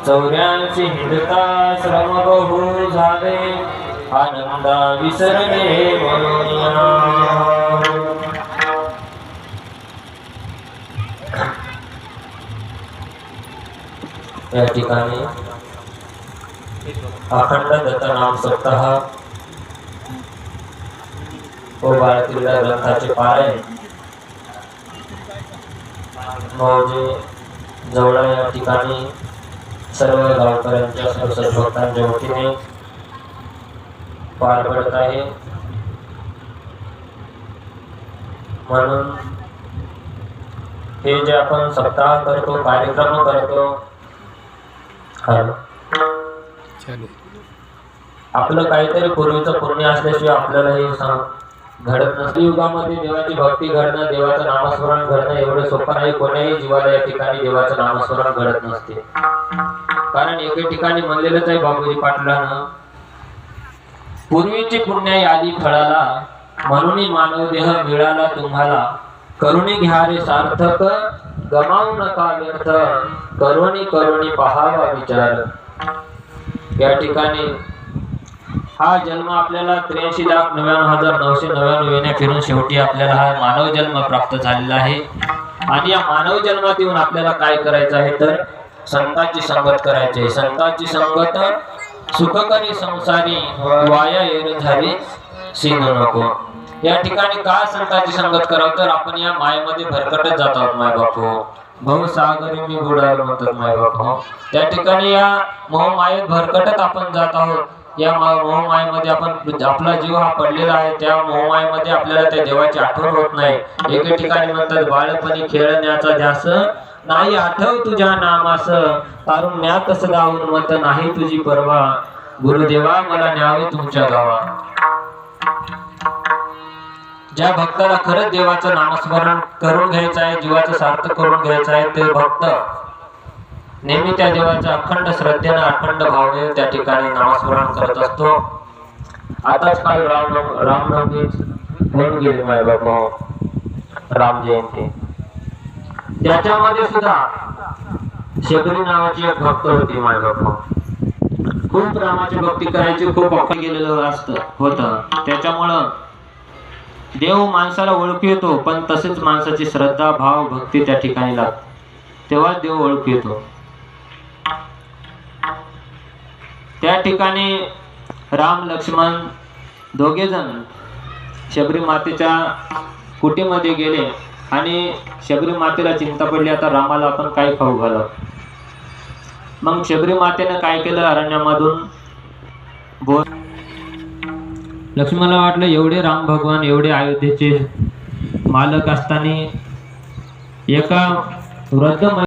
चौऱ्यांशी हिंडता श्रम बहु झाले, आनंदा विसरले म्हणूनिया. या ठिकाणी अखंड दत्तनाम सप्ताह व बाळकिल्ला ग्रंथाचे पारायण मौजे जवळ या ठिकाणी सर्व गावकऱ्यांच्या सर्व भक्तांच्या वतीने पार पडत आहे. म्हणून हे जे आपण सप्ताह करतो, कार्यक्रम करतो, आपलं काहीतरी पूर्वीचं पुण्य असल्याशिवाय आपल्याला हे घडत नसते. युगामध्ये देवाची भक्ती घडणं, देवाचं नामस्मरण घडणं एवढं सोपं नाही. कोण्याही जीवाला या ठिकाणी देवाचं नामस्मरण घडत नसते. कारण एके ठिकाणी म्हणलेलंच आहे बाबूजी पाटलानं, पूर्वीची पुण्याई आली फळाला, म्हणून मानव देह मिळाला तुम्हाला, करुणी घ्या रे सार्थक, गमावू नका व्यर्थ, करुणी करुणी पहावा विचार. या ठिकाणी हा जन्म आपल्याला 83,99,999 येण्या फिरून शेवटी आपल्याला हा मानव जन्म प्राप्त झालेला आहे. आणि या मानव जन्मात येऊन आपल्याला काय करायचं आहे तर संतांची संगत करायची आहे. संतांची संगत सुखकरी संसारी, वाया येर झाली सीन नको. या ठिकाणी का संतांची संगत करावं तर आपण या मायेमध्ये भरकटत जात आहोत. माय बापू भाऊ सागरी मी बुडालो म्हणतात माय बापू. त्या ठिकाणी या मोहमायेत भरकटत आपण जात आहोत. या मोहमायेमध्ये आपण आपला जीव हा पडलेला आहे. त्या मोहमायेमध्ये आपल्याला त्या देवाची आठवण होत नाही. एके ठिकाणी म्हणतात बाळपणी खेळण्याचा ध्यास, नाही आठव तुझ्या नामास, तारुण्यात गाऊन मत नाही तुझी परवा, गुरुदेवा मला न्यावे तुमच्या गावा. ज्या भक्ताला खरंच देवाचं नामस्मरण करून घ्यायचं आहे, जीवाचं सार्थक करून घ्यायचं आहे, ते भक्त नेहमी त्या देवाच्या अखंड श्रद्धेनं अखंड भावनेने त्या ठिकाणी नामस्मरण करत असतो. आताच काल रामनवमी होऊन गेली माय बाबा, राम जयंती. त्याच्यामध्ये सुद्धा शबरी नावाची एक भक्त होती माय बाबा. खूप रामाची भक्ती करायची, खूप अखंड गेलेलं होतं. त्याच्यामुळं देव माणसाला ओळखू येतो, पण तसेच माणसाची श्रद्धा भाव भक्ती त्या ठिकाणी लागते, तेव्हा देव ओळखू येतो. त्या ठिकाणी राम लक्ष्मण दोघे जण शबरी मातेच्या कुटीमध्ये गेले आणि शबरी मातेला चिंता पडली, आता रामाला आपण काय खाऊ घालावं. मग शबरी मातेनं काय केलं, अरण्यामधून लक्ष्मणाला वाटलं एवढे राम भगवान, एवढे अयोध्येचे मालक असताना एका वृद्ध